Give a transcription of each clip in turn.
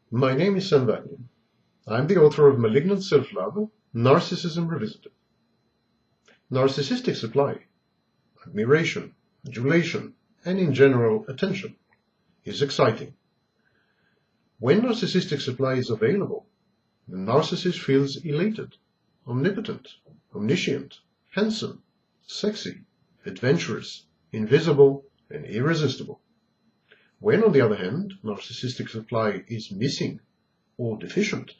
My name is Sam Wagner. I'm the author of Malignant Self-Love, Narcissism Revisited. Narcissistic supply, admiration, adulation, and in general attention, is exciting. When narcissistic supply is available, the narcissist feels elated, omnipotent, omniscient, handsome, sexy, adventurous, invisible, and irresistible. When, on the other hand, narcissistic supply is missing or deficient,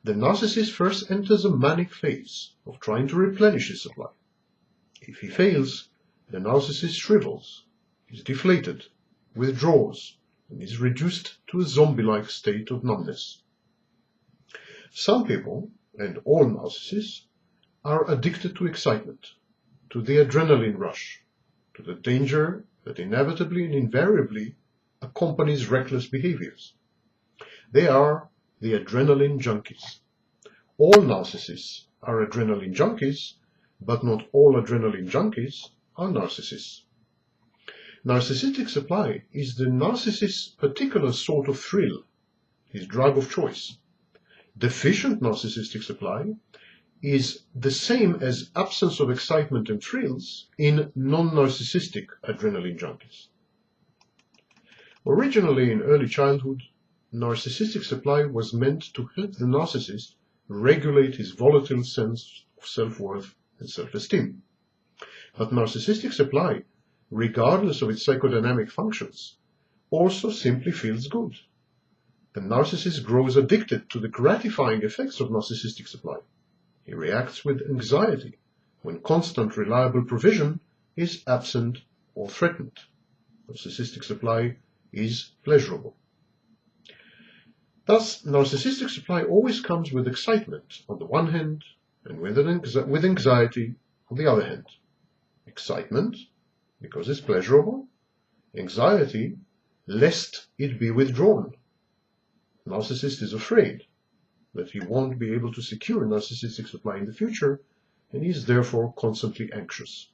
the narcissist first enters a manic phase of trying to replenish his supply. If he fails, the narcissist shrivels, is deflated, withdraws, and is reduced to a zombie-like state of numbness. Some people, and all narcissists, are addicted to excitement, to the adrenaline rush, to the danger that inevitably and invariably accompanies reckless behaviors. They are the adrenaline junkies. All narcissists are adrenaline junkies, but not all adrenaline junkies are narcissists. Narcissistic supply is the narcissist's particular sort of thrill, his drug of choice. Deficient narcissistic supply is the same as absence of excitement and thrills in non-narcissistic adrenaline junkies. Originally in early childhood, narcissistic supply was meant to help the narcissist regulate his volatile sense of self-worth and self-esteem. But narcissistic supply, regardless of its psychodynamic functions, also simply feels good. The narcissist grows addicted to the gratifying effects of narcissistic supply. He reacts with anxiety when constant reliable provision is absent or threatened. Narcissistic supply is pleasurable. Thus, narcissistic supply always comes with excitement on the one hand and with anxiety on the other hand. Excitement, because it's pleasurable. Anxiety, lest it be withdrawn. The narcissist is afraid that he won't be able to secure narcissistic supply in the future, and he is therefore constantly anxious.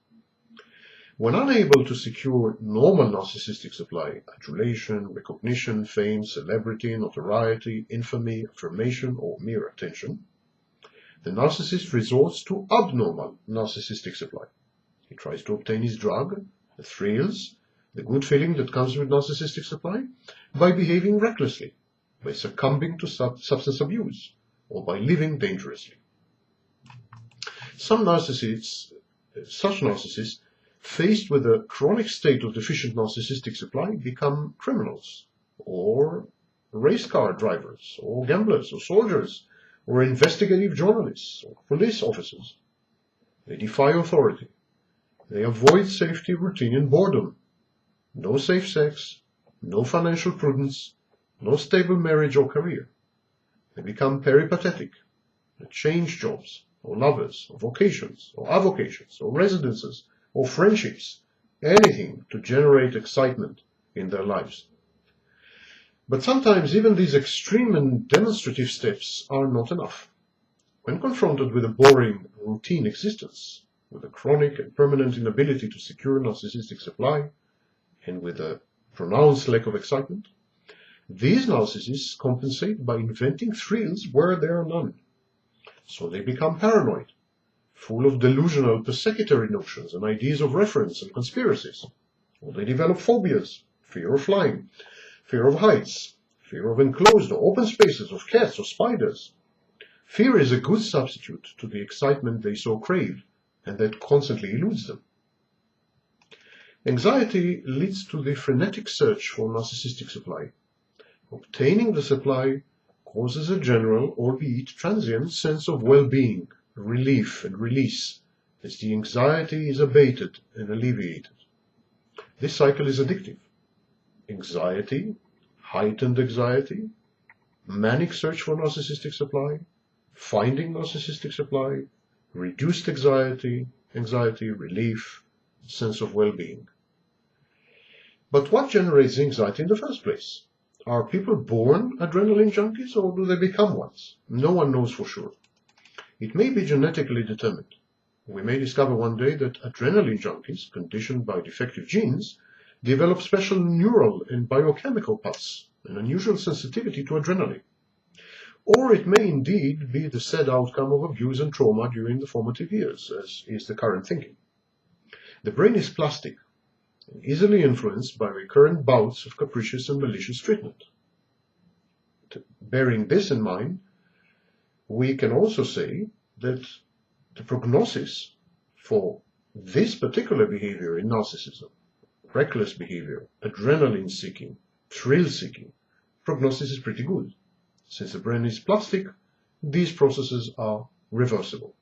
When unable to secure normal narcissistic supply, adulation, recognition, fame, celebrity, notoriety, infamy, affirmation, or mere attention, the narcissist resorts to abnormal narcissistic supply. He tries to obtain his drug, the thrills, the good feeling that comes with narcissistic supply, by behaving recklessly, by succumbing to substance abuse, or by living dangerously. Such narcissists, faced with a chronic state of deficient narcissistic supply, become criminals, or race car drivers, or gamblers, or soldiers, or investigative journalists, or police officers. They defy authority. They avoid safety, routine, and boredom. No safe sex, no financial prudence, no stable marriage or career. They become peripatetic. They change jobs, or lovers, or vocations, or avocations, or residences, or friendships, anything to generate excitement in their lives. But sometimes even these extreme and demonstrative steps are not enough. When confronted with a boring, routine existence, with a chronic and permanent inability to secure narcissistic supply, and with a pronounced lack of excitement, these narcissists compensate by inventing thrills where there are none. So they become paranoid, full of delusional persecutory notions and ideas of reference and conspiracies. Or they develop phobias, fear of flying, fear of heights, fear of enclosed or open spaces, of cats or spiders. Fear is a good substitute to the excitement they so crave, and that constantly eludes them. Anxiety leads to the frenetic search for narcissistic supply. Obtaining the supply causes a general, albeit transient, sense of well-being, relief, and release, as the anxiety is abated and alleviated. This cycle is addictive. Anxiety, heightened anxiety, manic search for narcissistic supply, finding narcissistic supply, reduced anxiety, relief, sense of well-being. But what generates anxiety in the first place? Are people born adrenaline junkies, or do they become ones? No one knows for sure. It may be genetically determined. We may discover one day that adrenaline junkies, conditioned by defective genes, develop special neural and biochemical paths an unusual sensitivity to adrenaline. Or it may indeed be the said outcome of abuse and trauma during the formative years, as is the current thinking. The brain is plastic and easily influenced by recurrent bouts of capricious and malicious treatment. Bearing this in mind, we can also say that the prognosis for this particular behavior in narcissism, reckless behavior, adrenaline-seeking, thrill-seeking, prognosis is pretty good. Since the brain is plastic, these processes are reversible.